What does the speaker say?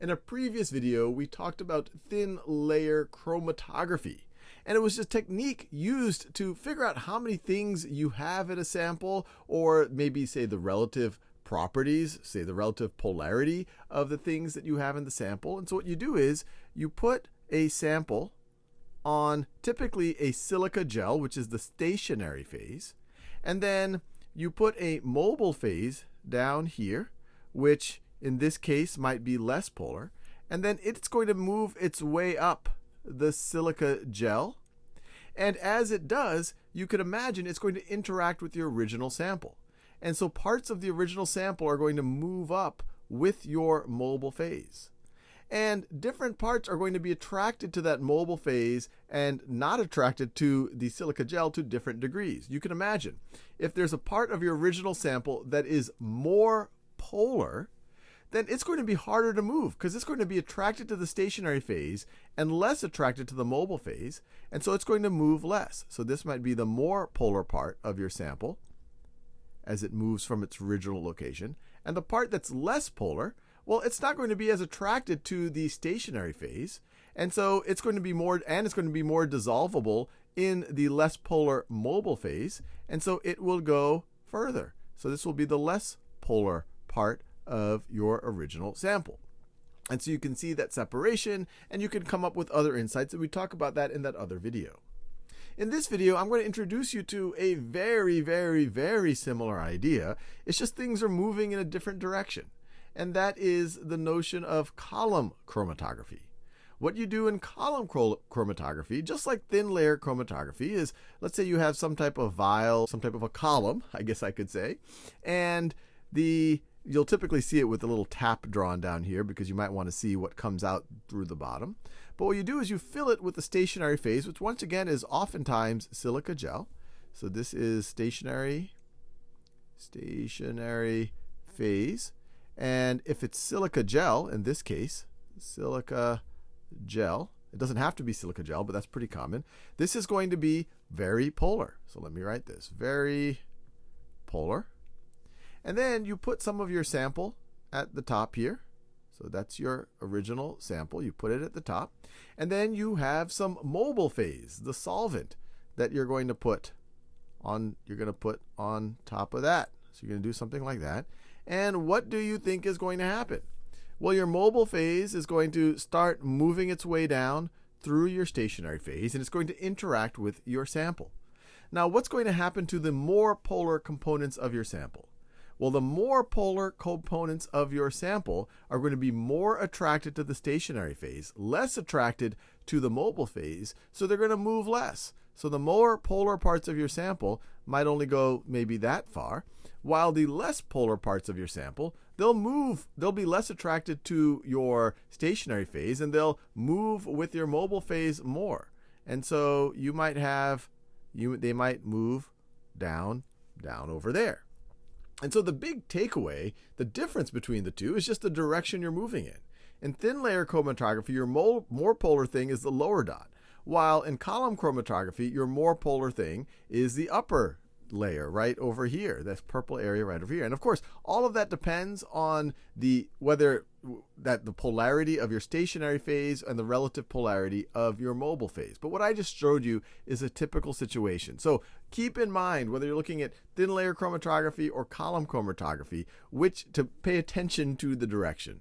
In a previous video, we talked about thin layer chromatography. And it was a technique used to figure out how many things you have in a sample, or maybe say the relative properties, say the relative polarity of the things that you have in the sample. And so what you do is you put a sample on typically a silica gel, which is the stationary phase, and then you put a mobile phase down here, which in this case might be less polar, and then it's going to move its way up the silica gel. And as it does, you could imagine it's going to interact with your original sample. And so parts of the original sample are going to move up with your mobile phase. And different parts are going to be attracted to that mobile phase and not attracted to the silica gel to different degrees. You can imagine if there's a part of your original sample that is more polar, then it's going to be harder to move because it's going to be attracted to the stationary phase and less attracted to the mobile phase. And so it's going to move less. So this might be the more polar part of your sample as it moves from its original location. And the part that's less polar, well, it's not going to be as attracted to the stationary phase. And so it's going to be more, and it's going to be more dissolvable in the less polar mobile phase. And so it will go further. So this will be the less polar part of your original sample. And so you can see that separation, and you can come up with other insights, and we talk about that in that other video. In this video, I'm going to introduce you to a very, very, very similar idea. It's just things are moving in a different direction. And that is the notion of column chromatography. What you do in column chromatography, just like thin layer chromatography, is let's say you have some type of vial, some type of a column, I guess I could say, and you'll typically see it with a little tap drawn down here because you might want to see what comes out through the bottom. But what you do is you fill it with the stationary phase, which once again is oftentimes silica gel. So this is stationary phase. And if it's silica gel, in this case, silica gel, it doesn't have to be silica gel, but that's pretty common. This is going to be very polar. So let me write this, very polar. And then you put some of your sample at the top here. So that's your original sample. You put it at the top. And then you have some mobile phase, the solvent that you're going to put on top of that. So you're going to do something like that. And what do you think is going to happen? Well, your mobile phase is going to start moving its way down through your stationary phase, and it's going to interact with your sample. Now, what's going to happen to the more polar components of your sample? Well, the more polar components of your sample are going to be more attracted to the stationary phase, less attracted to the mobile phase, so they're going to move less. So the more polar parts of your sample might only go maybe that far, while the less polar parts of your sample, they'll be less attracted to your stationary phase, and they'll move with your mobile phase more. And so you might they might move down over there. And so the big takeaway, the difference between the two, is just the direction you're moving in. In thin layer chromatography, your more polar thing is the lower dot, while in column chromatography, your more polar thing is the upper layer right over here, that purple area right over here. And of course, all of that depends on the polarity of your stationary phase and the relative polarity of your mobile phase. But what I just showed you is a typical situation. So keep in mind, whether you're looking at thin layer chromatography or column chromatography, to pay attention to the direction.